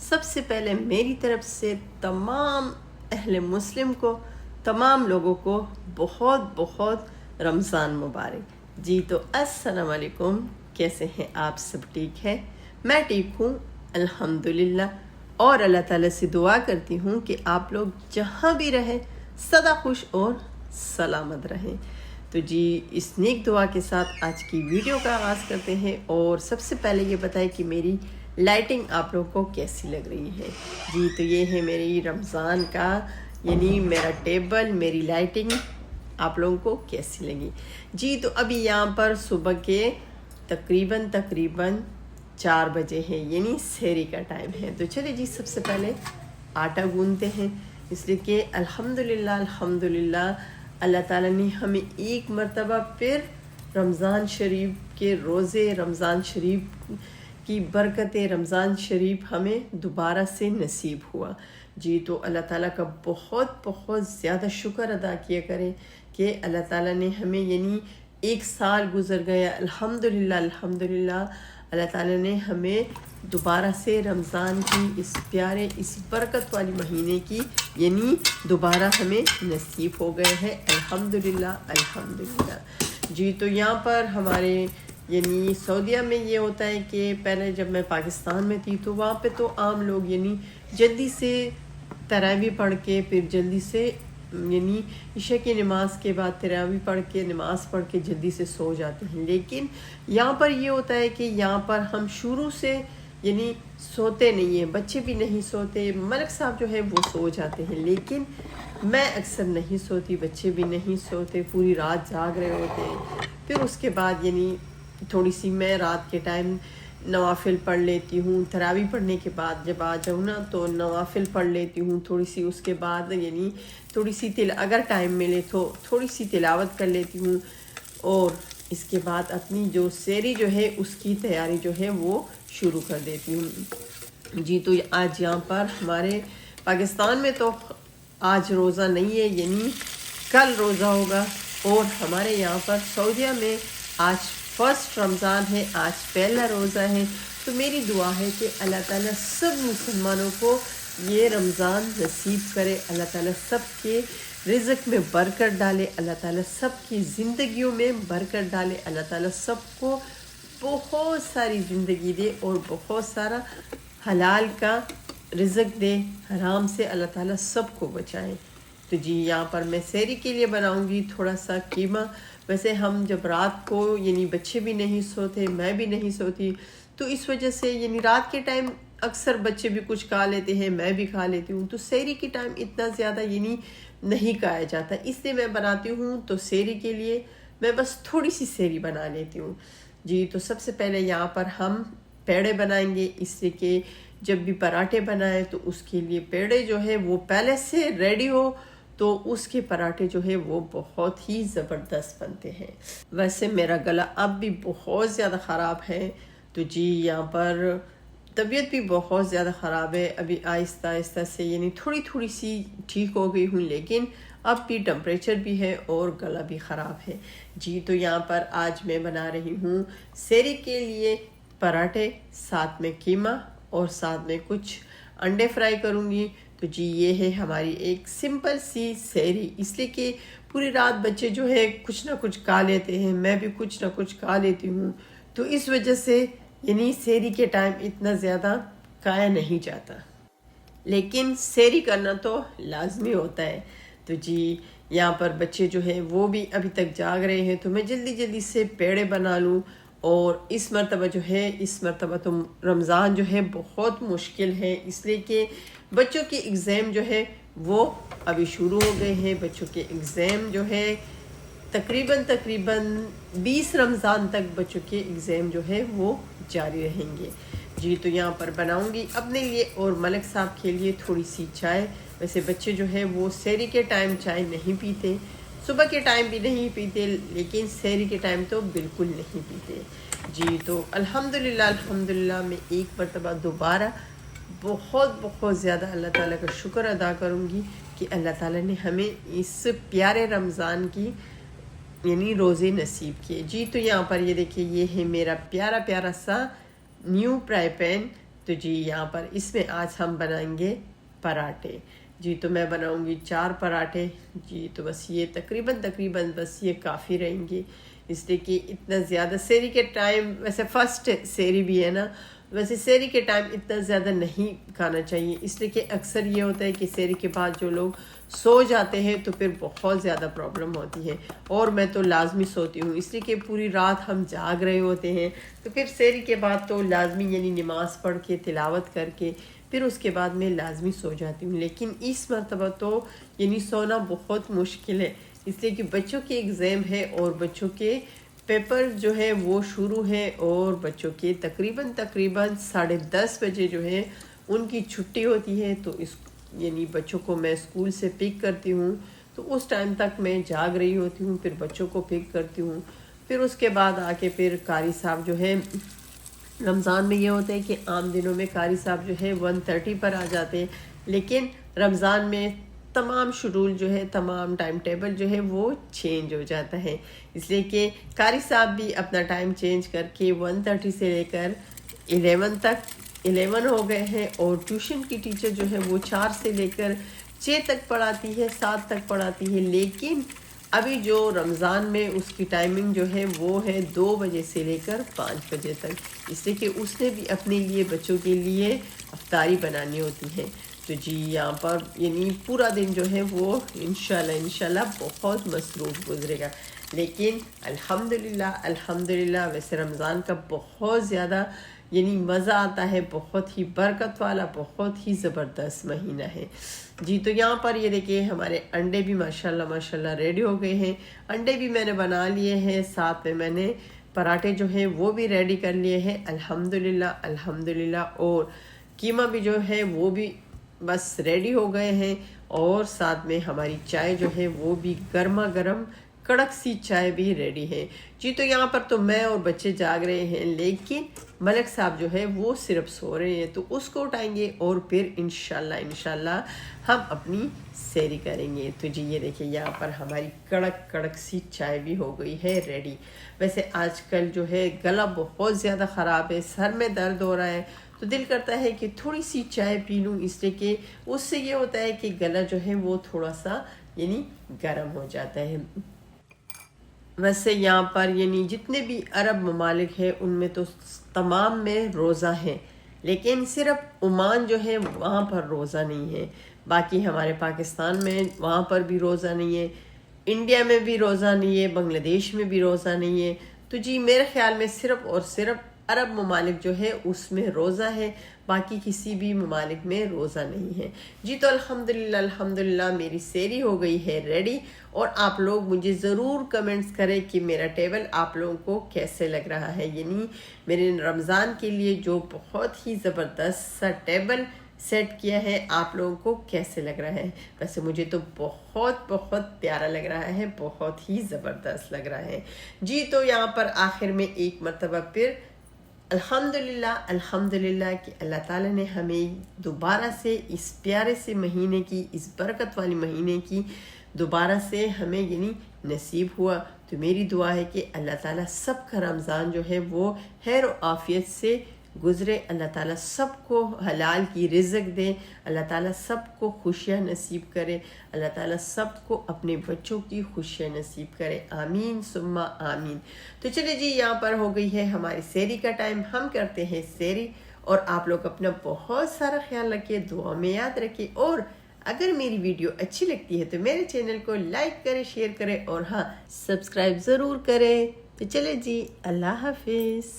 سب سے پہلے میری طرف سے تمام اہل مسلم کو، تمام لوگوں کو بہت بہت رمضان مبارک۔ جی تو السلام علیکم، کیسے ہیں آپ؟ سب ٹھیک ہے؟ میں ٹھیک ہوں الحمدللہ، اور اللہ تعالیٰ سے دعا کرتی ہوں کہ آپ لوگ جہاں بھی رہیں سدا خوش اور سلامت رہیں۔ تو جی اس نیک دعا کے ساتھ آج کی ویڈیو کا آغاز کرتے ہیں، اور سب سے پہلے یہ بتائیں کہ میری لائٹنگ آپ لوگوں کو کیسی لگ رہی ہے۔ جی تو یہ ہے میری رمضان کا یعنی میرا ٹیبل، میری لائٹنگ آپ لوگوں کو کیسی لگی۔ جی تو ابھی یہاں پر صبح کے تقریباً 4 بجے ہیں، یعنی سحری کا ٹائم ہے۔ تو چلے جی سب سے پہلے آٹا گوندتے ہیں، اس لیے کہ الحمدللہ اللہ تعالیٰ نے ہمیں ایک مرتبہ پھر رمضان شریف کے روزے، رمضان شریف کی برکتیں، رمضان شریف ہمیں دوبارہ سے نصیب ہوا۔ جی تو اللہ تعالیٰ کا بہت بہت زیادہ شکر ادا کیا کریں کہ اللہ تعالیٰ نے ہمیں یعنی ایک سال گزر گیا، الحمدللہ اللہ تعالیٰ نے ہمیں دوبارہ سے رمضان کی اس پیارے، اس برکت والی مہینے کی یعنی دوبارہ ہمیں نصیب ہو گئے ہیں، الحمدللہ۔ جی تو یہاں پر ہمارے یعنی سعودیہ میں یہ ہوتا ہے کہ پہلے جب میں پاکستان میں تھی تو وہاں پہ تو عام لوگ یعنی جلدی سے تراویح پڑھ کے پھر جلدی سے یعنی عشاء کی نماز کے بعد تراویح پڑھ کے نماز پڑھ کے جلدی سے سو جاتے ہیں، لیکن یہاں پر یہ ہوتا ہے کہ یہاں پر ہم شروع سے یعنی سوتے نہیں ہیں، بچے بھی نہیں سوتے، ملک صاحب جو ہے وہ سو جاتے ہیں، لیکن میں اکثر نہیں سوتی، بچے بھی نہیں سوتے، پوری رات جاگ رہے ہوتے ہیں۔ پھر اس کے بعد یعنی تھوڑی سی میں رات کے ٹائم نوافل پڑھ لیتی ہوں، تراویح پڑھنے کے بعد جب آ جاؤں نا تو نوافل پڑھ لیتی ہوں تھوڑی سی، اس کے بعد یعنی تھوڑی سی اگر ٹائم ملے تو تھوڑی سی تلاوت کر لیتی ہوں، اور اس کے بعد اپنی جو سحری جو ہے اس کی تیاری جو ہے وہ شروع کر دیتی ہوں۔ جی تو آج یہاں پر ہمارے پاکستان میں تو آج روزہ نہیں ہے، یعنی کل روزہ ہوگا، اور ہمارے یہاں پر سعودیہ میں آج فرسٹ رمضان ہے، آج پہلا روزہ ہے۔ تو میری دعا ہے کہ اللہ تعالیٰ سب مسلمانوں کو یہ رمضان نصیب کرے، اللہ تعالیٰ سب کے رزق میں برکت ڈالے، اللہ تعالیٰ سب کی زندگیوں میں برکت ڈالے، اللہ تعالیٰ سب کو بہت ساری زندگی دے اور بہت سارا حلال کا رزق دے، حرام سے اللہ تعالیٰ سب کو بچائے۔ تو جی یہاں پر میں سحری کے لیے بناؤں گی تھوڑا سا قیمہ۔ ویسے ہم جب رات کو یعنی بچے بھی نہیں سوتے، میں بھی نہیں سوتی، تو اس وجہ سے یعنی رات کے ٹائم اکثر بچے بھی کچھ کھا لیتے ہیں، میں بھی کھا لیتی ہوں، تو سحری کے ٹائم اتنا زیادہ یعنی نہیں کھایا جاتا، اس لیے میں بناتی ہوں تو سحری کے لیے میں بس تھوڑی سی سحری بنا لیتی ہوں۔ جی تو سب سے پہلے یہاں پر ہم پیڑے بنائیں گے، اس لیے کہ جب بھی پراٹھے بنائیں تو اس کے لیے پیڑے جو ہے وہ پہلے سے ریڈی ہو تو اس کے پراٹھے جو ہے وہ بہت ہی زبردست بنتے ہیں۔ ویسے میرا گلا اب بھی بہت زیادہ خراب ہے، تو جی یہاں پر طبیعت بھی بہت زیادہ خراب ہے، ابھی آہستہ آہستہ سے یعنی تھوڑی سی ٹھیک ہو گئی ہوں، لیکن اب بھی ٹمپریچر بھی ہے اور گلا بھی خراب ہے۔ جی تو یہاں پر آج میں بنا رہی ہوں سحری کے لیے پراٹھے، ساتھ میں قیمہ اور ساتھ میں کچھ انڈے فرائی کروں گی۔ تو جی یہ ہے ہماری ایک سمپل سی سحری، اس لیے کہ پوری رات بچے جو ہے کچھ نہ کچھ کھا لیتے ہیں، میں بھی کچھ نہ کچھ کھا لیتی ہوں، تو اس وجہ سے یعنی سحری کے ٹائم اتنا زیادہ کھایا نہیں جاتا، لیکن سحری کرنا تو لازمی ہوتا ہے۔ تو جی یہاں پر بچے جو ہے وہ بھی ابھی تک جاگ رہے ہیں، تو میں جلدی سے پیڑے بنا لوں، اور اس مرتبہ تو رمضان جو ہے بہت مشکل ہے، اس لیے کہ بچوں کے ایگزام جو ہے وہ ابھی شروع ہو گئے ہیں، بچوں کے ایگزام جو ہے تقریباً 20 رمضان تک بچوں کے ایگزام جو ہے وہ جاری رہیں گے۔ جی تو یہاں پر بناؤں گی اپنے لیے اور ملک صاحب کے لیے تھوڑی سی چائے۔ ویسے بچے جو ہے وہ سحری کے ٹائم چائے نہیں پیتے، صبح کے ٹائم بھی نہیں پیتے، لیکن سحری کے ٹائم تو بالکل نہیں پیتے۔ جی تو الحمدللہ میں ایک مرتبہ دوبارہ بہت زیادہ اللہ تعالیٰ کا شکر ادا کروں گی کہ اللہ تعالیٰ نے ہمیں اس پیارے رمضان کی یعنی روزے نصیب کیے۔ جی تو یہاں پر یہ دیکھیے، یہ ہے میرا پیارا سا نیو فرائی پین، تو جی یہاں پر اس میں آج ہم بنائیں گے پراٹھے. جی تو میں بناؤں گی 4 پراٹھے. جی تو بس یہ تقریباً بس یہ کافی رہیں گے، اس لیے کہ اتنا زیادہ سحری کے ٹائم، ویسے فرسٹ سحری بھی ہے نا، ویسے سحری کے ٹائم اتنا زیادہ نہیں کھانا چاہیے، اس لیے کہ اکثر یہ ہوتا ہے کہ سحری کے بعد جو لوگ سو جاتے ہیں تو پھر بہت زیادہ پرابلم ہوتی ہے، اور میں تو لازمی سوتی ہوں، اس لیے کہ پوری رات ہم جاگ رہے ہوتے ہیں، تو پھر سحری کے بعد تو لازمی یعنی نماز پڑھ کے تلاوت کر کے پھر اس کے بعد میں لازمی سو جاتی ہوں. لیکن اس مرتبہ تو یعنی سونا بہت مشکل ہے، اس لیے کہ بچوں کے ایگزام ہے اور بچوں کے پیپر جو ہے وہ شروع ہے، اور بچوں کے تقریباً 10:30 بجے جو ہے ان کی چھٹی ہوتی ہے. تو اس یعنی بچوں کو میں اسکول سے پک کرتی ہوں، تو اس ٹائم تک میں جاگ رہی ہوتی ہوں، پھر بچوں کو پک کرتی ہوں. پھر اس کے بعد آ کے پھر قاری صاحب جو ہے، رمضان میں یہ ہوتا ہے کہ عام دنوں میں قاری صاحب جو ہے 1:30 پر آ جاتے ہیں، لیکن رمضان میں تمام شیڈول جو ہے، تمام ٹائم ٹیبل جو ہے وہ چینج ہو جاتا ہے، اس لیے کہ قاری صاحب بھی اپنا ٹائم چینج کر کے 1:30 سے لے کر 11 ہو گئے ہیں، اور ٹیوشن کی ٹیچر جو ہے وہ 4 سے لے کر 6 تک پڑھاتی ہے، 7 تک پڑھاتی ہے. لیکن ابھی جو رمضان میں اس کی ٹائمنگ جو ہے وہ ہے 2 بجے سے لے کر 5 بجے تک، اس لیے کہ اس نے بھی اپنے لیے بچوں کے لیے افطاری بنانی ہوتی ہے. تو جی یہاں پر یعنی پورا دن جو ہے وہ انشاءاللہ بہت مصروف گزرے گا. لیکن الحمدللہ ویسے رمضان کا بہت زیادہ یعنی مزہ آتا ہے، بہت ہی برکت والا، بہت ہی زبردست مہینہ ہے. جی تو یہاں پر یہ دیکھیں ہمارے انڈے بھی ماشاءاللہ ریڈی ہو گئے ہیں. انڈے بھی میں نے بنا لیے ہیں، ساتھ میں نے پراٹھے جو ہیں وہ بھی ریڈی کر لیے ہیں الحمدللہ. اور قیمہ بھی جو ہے وہ بھی بس ریڈی ہو گئے ہیں، اور ساتھ میں ہماری چائے جو ہے وہ بھی گرما گرم کڑک سی چائے بھی ریڈی ہے. جی تو یہاں پر تو میں اور بچے جاگ رہے ہیں، لیکن ملک صاحب جو ہے وہ صرف سو رہے ہیں، تو اس کو اٹھائیں گے اور پھر انشاءاللہ ہم اپنی سحری کریں گے. تو جی یہ دیکھیں یہاں پر ہماری کڑک سی چائے بھی ہو گئی ہے ریڈی. ویسے آج کل جو ہے گلا بہت زیادہ خراب ہے، سر میں درد ہو رہا ہے، تو دل کرتا ہے کہ تھوڑی سی چائے پی لوں، اس لیے کہ اس سے یہ ہوتا ہے کہ گلا جو ہے وہ تھوڑا سا یعنی گرم ہو جاتا ہے. ویسے یہاں پر یعنی جتنے بھی عرب ممالک ہیں ان میں تو تمام میں روزہ ہیں، لیکن صرف عمان جو ہے وہاں پر روزہ نہیں ہے. باقی ہمارے پاکستان میں وہاں پر بھی روزہ نہیں ہے، انڈیا میں بھی روزہ نہیں ہے، بنگلہ دیش میں بھی روزہ نہیں ہے. تو جی میرے خیال میں صرف اور صرف عرب ممالک جو ہے اس میں روزہ ہے، باقی کسی بھی ممالک میں روزہ نہیں ہے. جی تو الحمدللہ میری سحری ہو گئی ہے ریڈی. اور آپ لوگ مجھے ضرور کمنٹس کریں کہ میرا ٹیبل آپ لوگوں کو کیسے لگ رہا ہے، یعنی میرے رمضان کے لیے جو بہت ہی زبردست سا ٹیبل سیٹ کیا ہے آپ لوگوں کو کیسے لگ رہا ہے. ویسے مجھے تو بہت پیارا لگ رہا ہے، بہت ہی زبردست لگ رہا ہے. جی تو یہاں پر آخر میں ایک مرتبہ پھر الحمدللہ کہ اللہ تعالیٰ نے ہمیں دوبارہ سے اس پیارے سے مہینے کی، اس برکت والی مہینے کی دوبارہ سے ہمیں یعنی نصیب ہوا. تو میری دعا ہے کہ اللہ تعالیٰ سب کا رمضان جو ہے وہ خیر و عافیت سے گزرے، اللہ تعالیٰ سب کو حلال کی رزق دے، اللہ تعالیٰ سب کو خوشیاں نصیب کرے، اللہ تعالیٰ سب کو اپنے بچوں کی خوشیاں نصیب کرے. آمین ثم آمین. تو چلے جی یہاں پر ہو گئی ہے ہماری سحری کا ٹائم، ہم کرتے ہیں سحری. اور آپ لوگ اپنا بہت سارا خیال رکھیے، دعا میں یاد رکھیے، اور اگر میری ویڈیو اچھی لگتی ہے تو میرے چینل کو لائک کرے، شیئر کرے، اور ہاں سبسکرائب ضرور کرے. تو چلے جی اللہ حافظ.